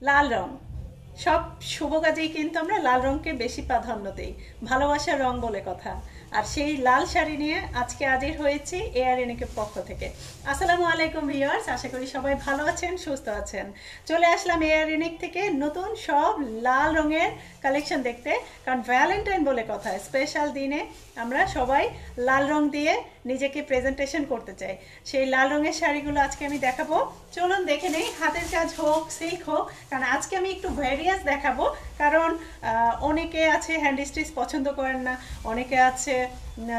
লাল রং সব শুভ কাজেই কিন্তু আমরা লাল রংকে বেশি প্রাধান্য দেই, ভালোবাসার রং বলে কথা। আর সেই লাল শাড়ি নিয়ে আজকে হাজির হয়েছি এআরএনএকের পক্ষ থেকে। আসসালামু আলাইকুম ভিউয়ার্স, আশা করি সবাই ভালো আছেন, সুস্থ আছেন। চলে আসলাম এআরএনএক থেকে নতুন সব লাল রঙের কালেকশন দেখতে, কারণ ভ্যালেন্টাইন বলে কথা, স্পেশাল দিনে আমরা সবাই লাল রং দিয়ে নিজেকে প্রেজেন্টেশন করতে চাই। সেই লাল রঙের শাড়িগুলো আজকে আমি দেখাবো, চলুন দেখে নেই। হাতের কাজ হোক, সিল্ক হোক, কারণ আজকে আমি একটু ভ্যারিয়াস দেখাবো। কারণ অনেকে আছে হ্যান্ড স্টিচ পছন্দ করেন না, অনেকে আছে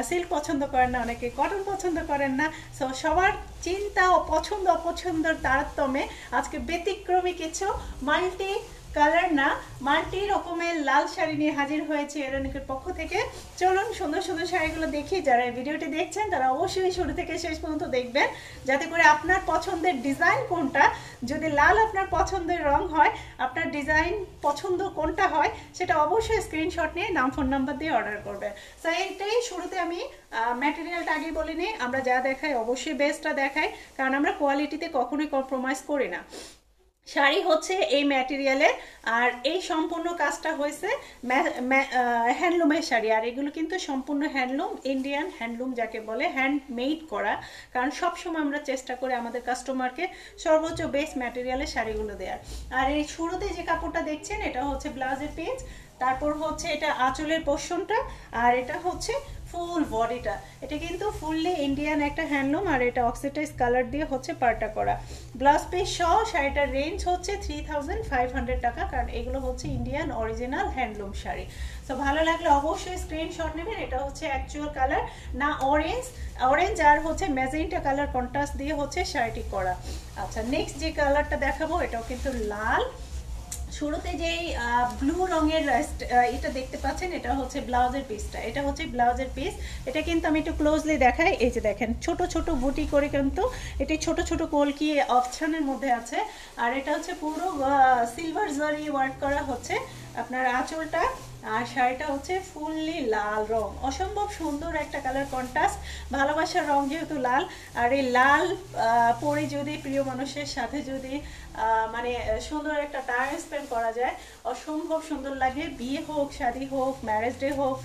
সিল্ক পছন্দ করেন না, অনেকে কটন পছন্দ করেন না। সো সবার চিন্তা ও পছন্দ অপছন্দের তারতম্যে আজকে ব্যতিক্রমী কিছু মাল্টি কালার না, মাল্টি রকমের লাল শাড়ি নিয়ে হাজির হয়েছে এআরএনএকের পক্ষ থেকে। চলুন সুন্দর সুন্দর শাড়িগুলো দেখি। যারা এই ভিডিওটি দেখছেন তারা অবশ্যই শুরু থেকে শেষ পর্যন্ত দেখবেন, যাতে করে আপনার পছন্দের ডিজাইন কোনটা, যদি লাল আপনার পছন্দের রং হয়, আপনার ডিজাইন পছন্দ কোনটা হয়, সেটা অবশ্যই স্ক্রিনশট নিয়ে নাম ফোন নাম্বার দিয়ে অর্ডার করবেন। তো এইটাই শুরুতে আমি ম্যাটেরিয়ালটা আগেই বলিনি, আমরা যা দেখাই অবশ্যই বেস্টটা দেখাই, কারণ আমরা কোয়ালিটিতে কখনোই কম্প্রোমাইজ করি না। শাড়ি হচ্ছে এই ম্যাটেরিয়ালের, আর এই সম্পূর্ণ কাজটা হয়েছে হ্যান্ডলুমের শাড়ি। আর এগুলো কিন্তু সম্পূর্ণ হ্যান্ডলুম, ইন্ডিয়ান হ্যান্ডলুম যাকে বলে, হ্যান্ডমেড করা। কারণ সবসময় আমরা চেষ্টা করি আমাদের কাস্টমারকে সর্বোচ্চ বেস্ট ম্যাটেরিয়ালের শাড়িগুলো দেওয়ার। আর এই শুরুতে যে কাপড়টা দেখছেন এটা হচ্ছে ব্লাউজের পিস, তারপর হচ্ছে এটা আঁচলের পোর্শনটা, আর এটা হচ্ছে ফুল বডিটা। এটা কিন্তু ফুললি ইন্ডিয়ান একটা হ্যান্ডলুম, আর এটা অক্সিডাইজ কালার দিয়ে হচ্ছে পার্টটা করা। ব্লাউজ পিস সহ শাড়িটার রেঞ্জ হচ্ছে 3500 টাকা, কারণ এগুলো হচ্ছে ইন্ডিয়ান অরিজিনাল হ্যান্ডলুম শাড়ি। তো ভালো লাগলে অবশ্যই স্ক্রিনশট নেবেন। এটা হচ্ছে অ্যাকচুয়াল কালার না, অরেঞ্জ আর হচ্ছে ম্যাজেন্টা কালার কন্ট্রাস্ট দিয়ে হচ্ছে শাড়িটি করা। আচ্ছা, নেক্সট যে কালারটা দেখাবো এটাও কিন্তু লাল। শুরুতে যেই ব্লু রঙের এটা দেখতে পাচ্ছেন, এটা হচ্ছে ব্লাউজের পিসটা। এটা হচ্ছে ব্লাউজের পিস। এটা কিন্তু আমি একটু ক্লোজলি দেখাই। এই যে দেখেন ছোট ছোট বুটি করে কিন্তু এটি ছোট ছোট কলকি অপশনের মধ্যে আছে। আর এটা হচ্ছে পুরো সিলভার জরি ওয়ার্ক করা হচ্ছে আপনার আঁচলটা। আর শাড়িটা হচ্ছে ফুললি লাল রং, অসম্ভব সুন্দর একটা কালার কন্ট্রাস্ট। ভালোবাসার রং যেহেতু লাল, আর এই লাল পরে যদি প্রিয় মানুষের সাথে যদি মানে সুন্দর একটা টাইম স্পেন্ড করা যায়, অসম্ভব সুন্দর লাগে। বিয়ে হোক, শাদী হোক, ম্যারেজ ডে হোক,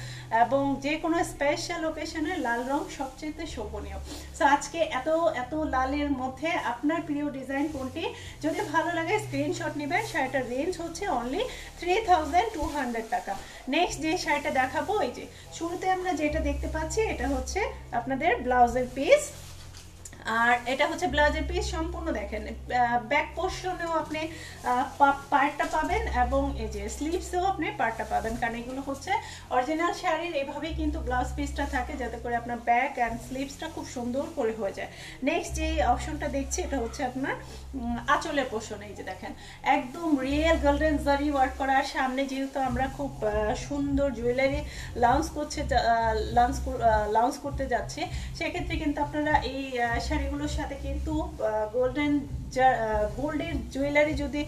এবং যে কোনো স্পেশাল ওকেশনে লাল রং সবচেয়ে শোভনীয়। সো আজকে এত এত লালের মধ্যে আপনার প্রিয় ডিজাইন কোনটি, যদি ভালো লাগে স্ক্রিনশট নেবেন। শাড়িটার রেঞ্জ হচ্ছে অনলি 3200 টাকা। নেক্সট যে শাড়িটা দেখাবো, এই যে শুরুতে আমরা যেটা দেখতে পাচ্ছি এটা হচ্ছে আপনাদের ব্লাউজের পিস। আর এটা হচ্ছে ব্লাউজের পিস সম্পূর্ণ দেখেন, ব্যাক পোর্শনেও আপনি পার্টটা পাবেন, এবং এই যে স্লিভসেও আপনি পার্টটা পাবেন, কারণ এগুলো হচ্ছে অরিজিনাল শাড়ির এভাবেই কিন্তু ব্লাউজ পিসটা থাকে, যাতে করে আপনার ব্যাক অ্যান্ড স্লিভসটা খুব সুন্দর করে হয়ে যায়। নেক্সট যে অপশনটা দেখছি এটা হচ্ছে আপনার আঁচলের পোর্শন। এই যে দেখেন একদম রিয়েল গোল্ডেন জারি ওয়ার্ক করা। সামনে যেহেতু আমরা খুব সুন্দর জুয়েলারি লঞ্চ করতে যাচ্ছি, সেক্ষেত্রে কিন্তু আপনারা এই শাড়িগুলোর সাথে কিন্তু গোল্ডের জুয়েলারি যদি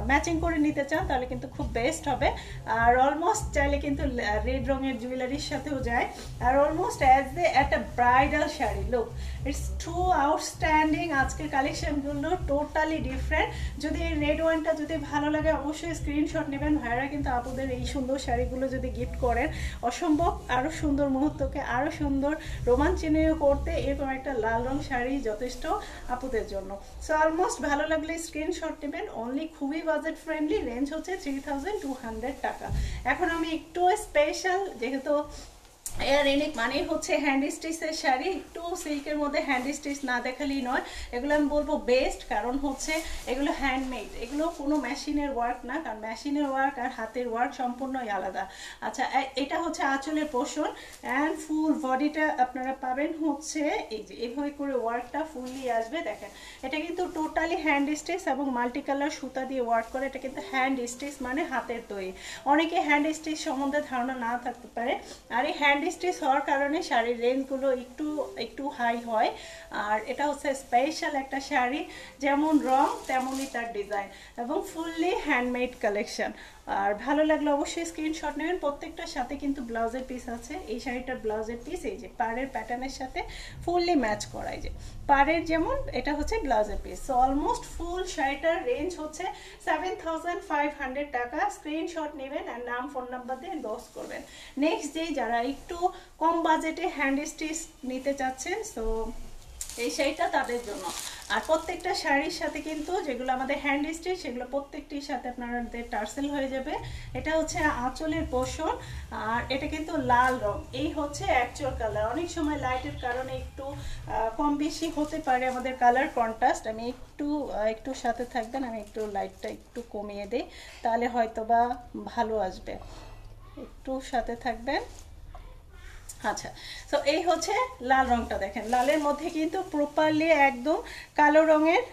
ম্যাচিং করে নিতে চান তাহলে কিন্তু খুব বেস্ট হবে। আর অলমোস্ট চাইলে কিন্তু রেড রঙের জুয়েলারির সাথেও যায়, আর অলমোস্ট অ্যাজ এ একটা bridal sari look. It's too outstanding. আজকের কালেকশনগুলো টোটালি ডিফারেন্ট। যদি এই রেড ওয়ানটা যদি ভালো লাগে অবশ্যই স্ক্রিনশট নেবেন। ভাইরা কিন্তু আপুদের এই সুন্দর শাড়িগুলো যদি গিফট করেন, অসম্ভব আরও সুন্দর মুহূর্তকে আরও সুন্দর রোমাঞ্চনীয় করতে এরকম একটা লাল রং শাড়ি যথেষ্ট আপুদের জন্য। সো অলমোস্ট ভালো লাগলে স্ক্রিনশট নেবেন। অনলি খুবই বাজেট ফ্রেন্ডলি, রেঞ্জ হচ্ছে 3200 টাকা। এখন আমি একটু স্পেশাল, যেহেতু এআরএনএক মানে হচ্ছে হ্যান্ড স্টিচের শাড়ি, একটু সিল্কের মধ্যে হ্যান্ড স্টিচ না দেখালেই নয়। এগুলো আমি বলবো বেস্ট, কারণ হচ্ছে এগুলো হ্যান্ডমেড, এগুলো কোনো মেশিনের ওয়ার্ক না, কারণ মেশিনের ওয়ার্ক আর হাতের ওয়ার্ক সম্পূর্ণই আলাদা। আচ্ছা, এটা হচ্ছে আঁচলের পোর্শন, অ্যান্ড ফুল বডিটা আপনারা পাবেন হচ্ছে এই যে এভাবে করে ওয়ার্কটা ফুললি আসবে। দেখেন এটা কিন্তু টোটালি হ্যান্ড স্টিচ এবং মাল্টি কালার সুতা দিয়ে ওয়ার্ক করে। এটা কিন্তু হ্যান্ড স্টিচ মানে হাতের তৈরি। অনেকে হ্যান্ড স্টিচ সম্বন্ধে ধারণা না থাকতে পারে, আর এই হ্যান্ড হ্যান্ড স্টিচ হওয়ার কারণে শাড়ির রেঞ্জগুলো একটু একটু হাই হয়। আর এটা হচ্ছে স্পেশাল একটা শাড়ি, যেমন রং তেমনই তার ডিজাইন, এবং ফুললি হ্যান্ডমেড কালেকশন। আর ভালো লাগলে অবশ্যই স্ক্রিনশট নেবেন। প্রত্যেকটার সাথে কিন্তু ব্লাউজের পিস আছে। এই শাড়িটার ব্লাউজের পিস এই যে পাড়ের প্যাটার্নের সাথে ফুললি ম্যাচ করাই, যে পাড়ের যেমন এটা হচ্ছে ব্লাউজের পিস। সো অলমোস্ট ফুল শাড়িটার রেঞ্জ হচ্ছে 7500 টাকা। স্ক্রিনশট নেবেন আর নাম ফোন নাম্বার দিয়ে ইনবক্স করবেন। নেক্সট যে যারা একটু কম বাজেটে হ্যান্ড স্টিচ নিতে চাচ্ছেন, সো এই শাড়িটা তাদের জন্য। আর প্রত্যেকটা শাড়ির সাথে কিন্তু যেগুলো আমাদের হ্যান্ড স্টিচ সেগুলো প্রত্যেকটির সাথে আপনাদের টার্সেল হয়ে যাবে। এটা হচ্ছে আঁচলের পোর্শন, আর এটা কিন্তু লাল রং। এই হচ্ছে অ্যাকচুয়াল কালার। অনেক সময় লাইটের কারণে একটু কম বেশি হতে পারে আমাদের কালার কন্ট্রাস্ট। আমি একটু সাথে থাকবেন, আমি একটু লাইটটা একটু কমিয়ে দিই, তাহলে হয়তো বা ভালো আসবে। একটু সাথে থাকবেন। আচ্ছা, তো এই হচ্ছে লাল রংটা। দেখেন লালের মধ্যে কিন্তু প্রপারলি একদম কালো রঙের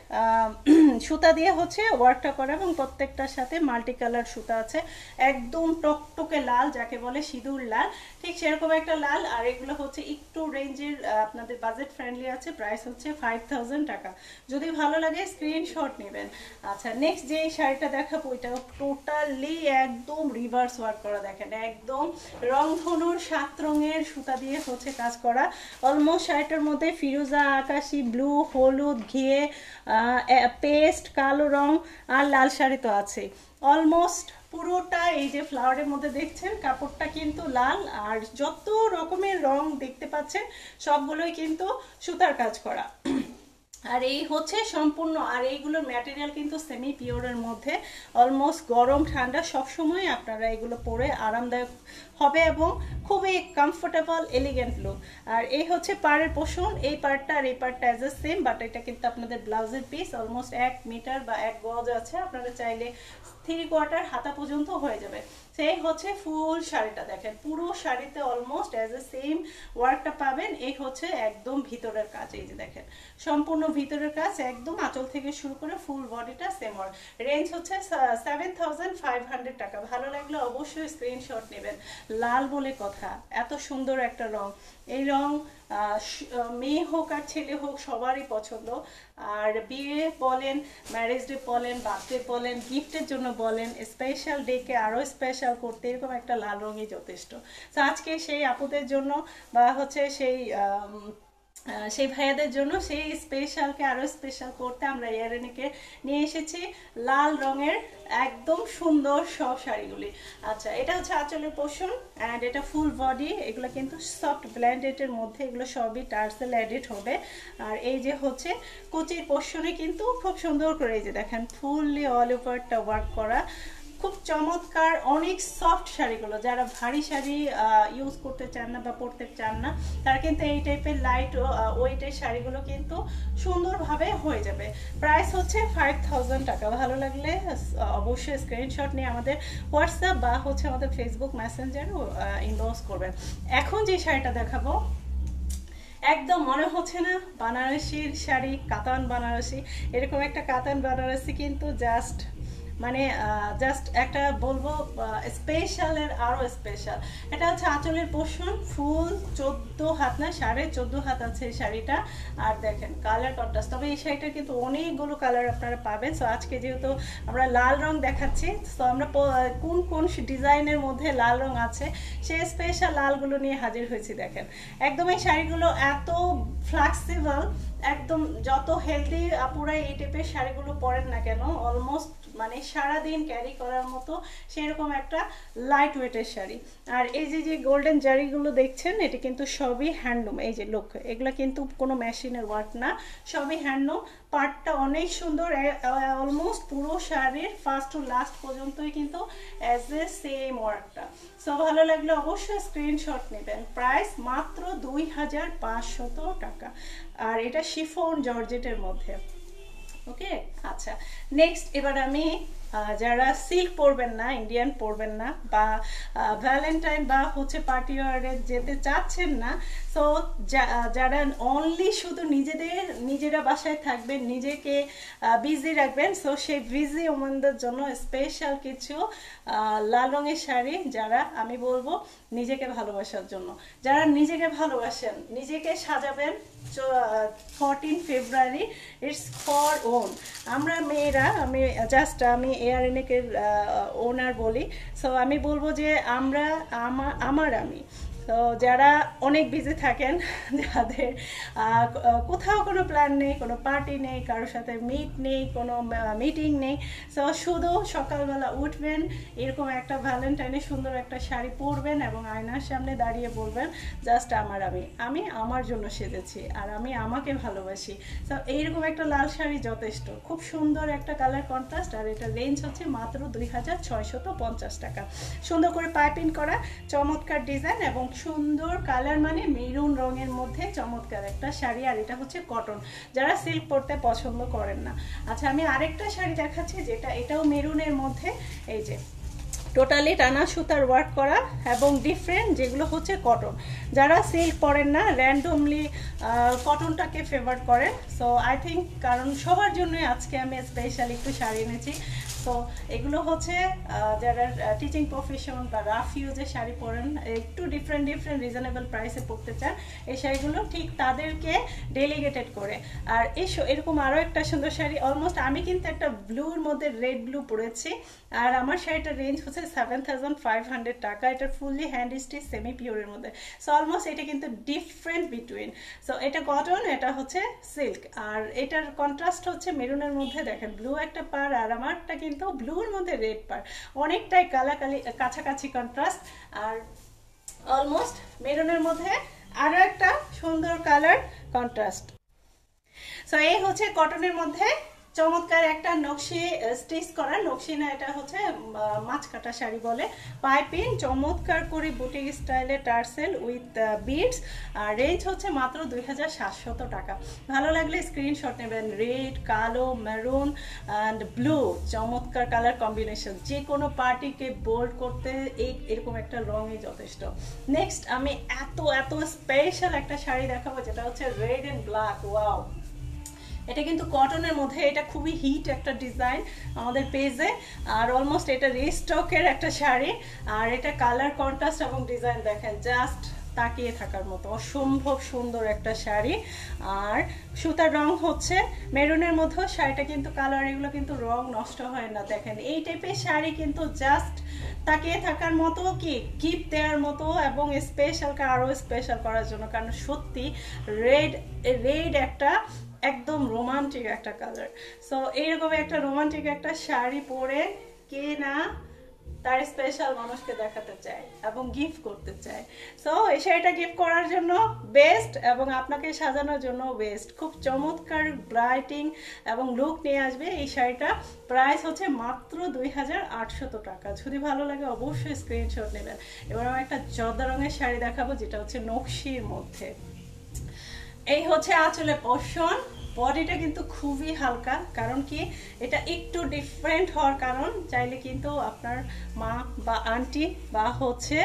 সুতা দিয়ে হচ্ছে ওয়ার্কটা করা, এবং প্রত্যেকটার সাথে মাল্টি কালার সুতা আছে। একদম টকটকে লাল, যাকে বলে সিঁদুর লাল, ঠিক সেরকম একটা লাল। আর এগুলো হচ্ছে একটু রেঞ্জের, আপনাদের বাজেট ফ্রেন্ডলি আছে। প্রাইস হচ্ছে 5000 টাকা। যদি ভালো লাগে স্ক্রিনশট নেবেন। আচ্ছা, নেক্সট যে শাড়িটা দেখাবো এটা টোটালি একদম রিভার্স ওয়ার্ক করা। দেখেন একদম রংধনুর 7 রঙের সুতা দিয়ে হচ্ছে কাজ করা। অলমোস্ট শাড়িটার মধ্যে ফিরোজা, আকাশি, ব্লু, হলুদ, ঘিয়ে, পেস্ট, কালো রং আর লাল শাড়ি তো আছে। অলমোস্ট পুরোটা এই যে ফ্লাওয়ারের মধ্যে দেখছেন কাপড়টা কিন্তু লাল, আর যত রকমের রং দেখতে পাচ্ছেন সবগুলোই কিন্তু সুতার কাজ করা। আর এই হচ্ছে সম্পূর্ণ, আর এইগুলোর ম্যাটেরিয়াল কিন্তু সেমি পিওরের মধ্যে। অলমোস্ট গরম ঠান্ডা সবসময় আপনারা এগুলো পরে আরামদায়ক হবে এবং খুবই কমফোর্টেবল এলিগেন্ট লুক। আর এই হচ্ছে পাড়ের পোর্শন। এই পার্টটা আর এই পার্টটা অ্যাজ এ সেম, বাট এটা কিন্তু আপনাদের ব্লাউজের পিস। অলমোস্ট 1 মিটার বা 1 গজ আছে। আপনারা চাইলে 3/4 হাতা পর্যন্ত হয়ে যাবে। সেই হচ্ছে ফুল শাড়িটা। দেখেন পুরো শাড়িতে অলমোস্ট অ্যাজ এ সেম ওয়ার্কটা পাবেন। এই হচ্ছে একদম ভিতরের কাজ। এই যে দেখেন সম্পূর্ণ ভিতরের কাজ, একদম আঁচল থেকে শুরু করে ফুল বডিটা সেম ওয়ার্ক। রেঞ্জ হচ্ছে 7500 টাকা। ভালো লাগলে অবশ্যই স্ক্রিনশট নেবেন। লাল বলে কথা, এত সুন্দর একটা রং। এই রং মেয়ে হোক আর ছেলে হোক সবারই পছন্দ। আর বিয়ে বলেন, ম্যারেজ ডে বলেন, বার্থডে বলেন, গিফটের জন্য বলেন, স্পেশাল ডেকে আরও স্পেশাল করতে এরকম একটা লাল রঙই যথেষ্ট। তো আজকে সেই আপুদের জন্য বা হচ্ছে সেই ভাইয়াদের জন্য সেই স্পেশালকে আরও স্পেশাল করতে আমরা ইয়ারেনিকে নিয়ে এসেছি লাল রঙের একদম সুন্দর সব শাড়িগুলি। আচ্ছা, এটা হচ্ছে আঁচলের পোর্শন অ্যান্ড এটা ফুল বডি। এগুলো কিন্তু সফট ব্ল্যান্ডেডের মধ্যে, এগুলো সবই টার্সেল এডিট হবে। আর এই যে হচ্ছে কুচির পোর্শনে কিন্তু খুব সুন্দর করে এই যে দেখেন ফুললি অল ওভারটা ওয়ার্ক করা। খুব চমৎকার, অনেক সফট শাড়িগুলো। যারা ভারী শাড়ি ইউজ করতে চান না বা পরতে চান না, তারা কিন্তু এই টাইপের লাইট ওয়েটের শাড়িগুলো কিন্তু সুন্দরভাবে হয়ে যাবে। প্রাইস হচ্ছে 5000 টাকা। ভালো লাগলে অবশ্যই স্ক্রিনশট নিয়ে আমাদের হোয়াটসঅ্যাপ বা হচ্ছে আমাদের ফেসবুক মেসেঞ্জারও ইনবক্স করবেন। এখন যে শাড়িটা দেখাবো একদম মনে হচ্ছে না বানারসির শাড়ি, কাতান বানারসি। এরকম একটা কাতান বানারসি কিন্তু জাস্ট একটা বলবো স্পেশালের আরো স্পেশাল। এটা হচ্ছে আঁচলের পোর্শন, ফুল 14 হাত না 14.5 হাত আছে এই শাড়িটা। আর দেখেন কালার কন্ট্রাস্ট। তবে এই শাড়িটার কিন্তু অনেকগুলো কালার আপনারা পাবেন। সো আজকে যেহেতু আমরা লাল রং দেখাচ্ছি, তো আমরা কোন কোন ডিজাইনের মধ্যে লাল রং আছে সেই স্পেশাল লালগুলো নিয়ে হাজির হয়েছি। দেখেন একদম এই শাড়িগুলো এত ফ্লেক্সিবল, একদম যত হেলদি আপুরাই এই টাইপের শাড়িগুলো পরেন না কেন, অলমোস্ট সারাদিন ক্যারি করার মতো সেরকম একটা লাইট ওয়েটের শাড়ি। আর এই যে গোল্ডেন জারিগুলো দেখছেন, এটা কিন্তু সবই হ্যান্ডলুম। এই যে লুক, এগুলো কিন্তু কোনো মেশিনের ওয়ার্ক না, সবই হ্যান্ডলুম। পার্টটা অনেক সুন্দর। অলমোস্ট পুরো শাড়ির ফার্স্ট টু লাস্ট পর্যন্তই কিন্তু অ্যাজ এ সেম ওয়ার্কটা। সো ভালো লাগলে অবশ্যই স্ক্রিনশট নেবেন। প্রাইস মাত্র 2500 টাকা। আর এটা শিফন জর্জেটের মধ্যে। ওকে, আচ্ছা নেক্সট এবার আমি যারা সিল্ক পরবেন না, ইন্ডিয়ান পরবেন না, বা ভ্যালেন্টাইন বা হচ্ছে পার্টি ওয়ারে যেতে চাচ্ছেন না, সো যারা অনলি শুধু নিজেরা বাসায় থাকবেন, নিজেকে বিজি রাখবেন, সো সেই বিজি ওমেনদের জন্য স্পেশাল কিছু লাল রঙের শাড়ি, যারা আমি বলবো নিজেকে ভালোবাসার জন্য। যারা নিজেকে ভালোবাসেন, নিজেকে সাজাবেন 14 ফেব্রুয়ারি, ইটস ফর ওন। আমরা মেয়েরা, আমি এয়ারএনএকের ওনার বলি, সো আমি বলবো যে আমি তো যারা অনেক বিজি থাকেন, যাদের কোথাও কোনো প্ল্যান নেই, কোনো পার্টি নেই, কারোর সাথে মিট নেই, কোনো মিটিং নেই, সো শুধু সকালবেলা উঠবেন, এরকম একটা ভ্যালেন্টাইনে সুন্দর একটা শাড়ি পরবেন এবং আয়নার সামনে দাঁড়িয়ে বলবেন জাস্ট আমি আমার জন্য সেজেছি আর আমি আমাকে ভালোবাসি। সো এইরকম একটা লাল শাড়ি যথেষ্ট, খুব সুন্দর একটা কালার কন্ট্রাস্ট, আর এটা রেঞ্জ হচ্ছে মাত্র 2650 টাকা। সুন্দর করে পাইপিং করা, চমৎকার ডিজাইন এবং সুন্দর কালার, মানে মেরুন রঙের মধ্যে চমৎকার একটা শাড়ি, আর এটা হচ্ছে কটন, যারা সিল্ক পরতে পছন্দ করেন না। আচ্ছা, আমি আরেকটা শাড়ি দেখাচ্ছি, এটাও মেরুনের মধ্যে, এই যে টোটালি টানা সুতার ওয়ার্ক করা এবং ডিফারেন্ট, যেগুলো হচ্ছে কটন। যারা সিল্ক পরেন না, র্যান্ডমলি কটনটাকে ফেভার করেন, সো আই থিঙ্ক, কারণ সবার জন্যই আজকে আমি স্পেশাল একটু শাড়ি এনেছি। তো এগুলো হচ্ছে যারা টিচিং প্রফেশন বা রাফ ইউজের শাড়ি পরেন, একটু ডিফারেন্ট রিজনেবল প্রাইসে পরতে চান, এই শাড়িগুলো ঠিক তাদেরকে ডেলিগেটেড করে। আর এরকম আরও একটা সুন্দর শাড়ি, অলমোস্ট আমি কিন্তু একটা ব্লুর মধ্যে রেড ব্লু পরেছি, আর আমার শাড়িটার রেঞ্জ হচ্ছে 7500 টাকা। এটা ফুললি হ্যান্ড স্টিচ সেমি পিওরের মধ্যে, সো অলমোস্ট এটা কিন্তু ডিফারেন্ট বিটুইন, সো এটা কটন, এটা হচ্ছে সিল্ক, আর এটার কন্ট্রাস্ট হচ্ছে মেরুনের মধ্যে, দেখেন ব্লু একটা পার, আর আমারটা কিন্তু ব্লুর মধ্যে রেড পার, অনেকটাই কাছাকাছি কন্ট্রাস্ট, আর অলমোস্ট মেরুনের মধ্যে আরো একটা সুন্দর কালার কন্ট্রাস্ট। সো এই হচ্ছে কটনের মধ্যে চমৎকার একটা নকশি স্টিচ করা, নকশি না, এটা হচ্ছে মাছ কাটা শাড়ি বলে, পাইপিং চমৎকার করে বুটিক স্টাইলে টার্সেল উইথ বিডস, আর রেঞ্জ হচ্ছে মাত্র 2700 টাকা। ভালো লাগলে স্ক্রিনশট নেবেন। রেড, কালো, মেরুন অ্যান্ড ব্লু, চমৎকার কালার কম্বিনেশন, যে কোনো পার্টিকে বোল্ড করতে এরকম একটা রঙই যথেষ্ট। নেক্সট আমি এত স্পেশাল একটা শাড়ি দেখাবো, যেটা হচ্ছে রেড অ্যান্ড ব্ল্যাক। ওয়াও, এটা কিন্তু কটনের মধ্যে, এটা খুবই হিট একটা ডিজাইন আমাদের পেজে, আর অলমোস্ট এটা রিস্টকের একটা শাড়ি, আর এটা কালার কন্ট্রাস্ট এবং ডিজাইন দেখেন, জাস্ট তাকিয়ে থাকার মতো অসম্ভব সুন্দর একটা শাড়ি। আর সুতার রং হচ্ছে মেরুনের মধ্যে, শাড়িটা কিন্তু কালার, এগুলো কিন্তু রং নষ্ট হয় না। দেখেন এই টাইপের শাড়ি কিন্তু জাস্ট তাকিয়ে থাকার মতো, কি গিফট দেওয়ার মতো, এবং স্পেশালকে আরও স্পেশাল করার জন্য, কারণ সত্যি রেড একটা একদম রোমান্টিক একটা কালার। সো এইরকম একটা রোমান্টিক একটা শাড়ি পরে কে না তার স্পেশাল মানুষকে দেখাতে চায় এবং গিফট করতে চায়। সো এই শাড়িটা গিফট করার জন্য বেস্ট, এবং আপনাকে সাজানোর জন্য বেস্ট। খুব চমৎকার ব্রাইটিং এবং লুক নিয়ে আসবে এই শাড়িটা। প্রাইস হচ্ছে মাত্র 2800 টাকা। যদি ভালো লাগে অবশ্যই স্ক্রিনশট নেবেন। এবার আমি একটা জর্দা রঙের শাড়ি দেখাবো, যেটা হচ্ছে নকশির মধ্যে। এই হচ্ছে আঁচলের পোরশন, বডিটা কিন্তু খুবই হালকা, কারণ কি এটা একটু ডিফারেন্ট হওয়ার কারণ, চাইলে কিন্তু আপনার মা বা আন্টি বা হচ্ছে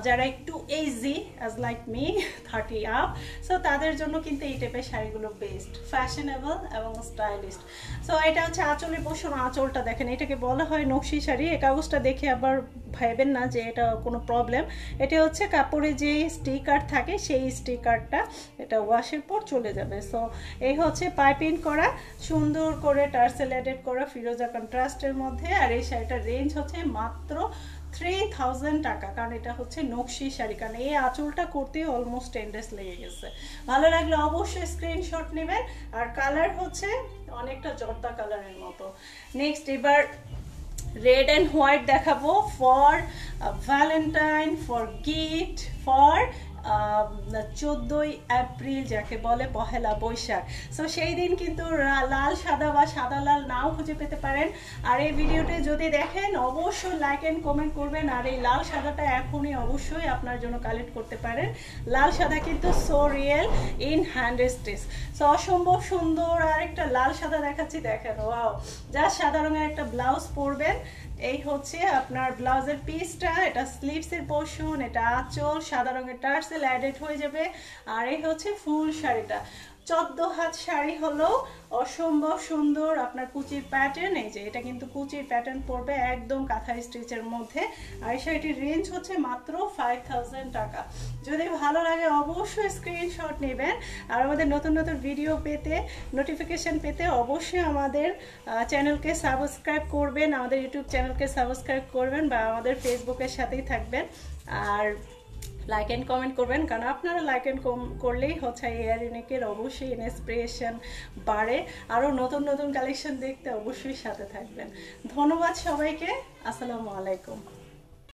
যারা একটু AG as like me 30 up, so তাদের জন্য কিন্তু এই টাইপের শাড়িগুলো বেস্ট, ফ্যাশনেবল এবং স্টাইলিস্ট। সো এটা হচ্ছে আঁচলের পোরশন। আঁচলটা দেখেন, এটাকে বলা হয় নকশি শাড়ি। এই কাগজটা দেখে আবার ভাববেন না যে এটা কোনো প্রবলেম, এটা হচ্ছে কাপড়ে যে স্টিকার থাকে সেই স্টিকারটা, এটা ওয়াশের পর চলে যাবে। সো এই হচ্ছে পাইপিং করা, সুন্দর করে টার্সেল এডেড করা ফিরোজা কন্ট্রাস্টের মধ্যে, আর এই শাড়িটার রেঞ্জ হচ্ছে মাত্র 3000 টাকা, কারণ এটা হচ্ছে নকশি শাড়ি, কারণ এই আঁচলটা করতে অলমোস্ট 10 days লেগে গেছে। ভালো লাগলে অবশ্যই স্ক্রিনশট নেবেন। আর কালার হচ্ছে অনেকটা জর্দা কালারের মতো। নেক্সট এবার রেড অ্যান্ড হোয়াইট দেখাবো, for Valentine, for gift, for 14 April যাকে বলে পহেলা বৈশাখ। সো সেই দিন কিন্তু লাল সাদা বা সাদা লাল নাও খুঁজে পেতে পারেন। আর এই ভিডিওটি যদি দেখেন অবশ্যই লাইক এন্ড কমেন্ট করবেন। আর এই লাল সাদাটা এখনই অবশ্যই আপনার জন্য কালেক্ট করতে পারেন। লাল সাদা কিন্তু so real in hand stitch. So অসম্ভব সুন্দর আরেকটা লাল সাদা দেখাচ্ছি, দেখেন ওয়াও। যা সাদা রঙের একটা ব্লাউজ পরবেন, এই হচ্ছে আপনার ব্লাউজের পিসটা, এটা স্লিভসের পোর্শন, এটা আঁচল, সাদা রঙের টার্সেল অ্যাডেড হয়ে যাবে। আর এই হচ্ছে ফুল শাড়িটা, 14 হাত শাড়ি হলো অসম্ভব সুন্দর আপনার কুচির প্যাটার্ন। এই যে এটা কিন্তু কুচির প্যাটার্ন পড়বে একদম কাঁথা স্টিচের মধ্যে। আর এই শাড়িটির রেঞ্জ হচ্ছে মাত্র 5000 টাকা। যদি ভালো লাগে অবশ্যই স্ক্রিনশট নেবেন। আর আমাদের নতুন নতুন ভিডিও পেতে, নোটিফিকেশন পেতে অবশ্যই আমাদের চ্যানেলকে সাবস্ক্রাইব করবেন, আমাদের ইউটিউব চ্যানেলকে সাবস্ক্রাইব করবেন বা আমাদের ফেসবুকের সাথেই থাকবেন। আর লাইক এন্ড কমেন্ট করবেন, কারণ আপনারা লাইক এন্ড করলেই হচ্ছে এয়ার ইউনিকের অবশ্যই ইন্সপিরেশন বাড়ে। আরও নতুন নতুন কালেকশন দেখতে অবশ্যই সাথে থাকবেন। ধন্যবাদ সবাইকে, আসসালামু আলাইকুম।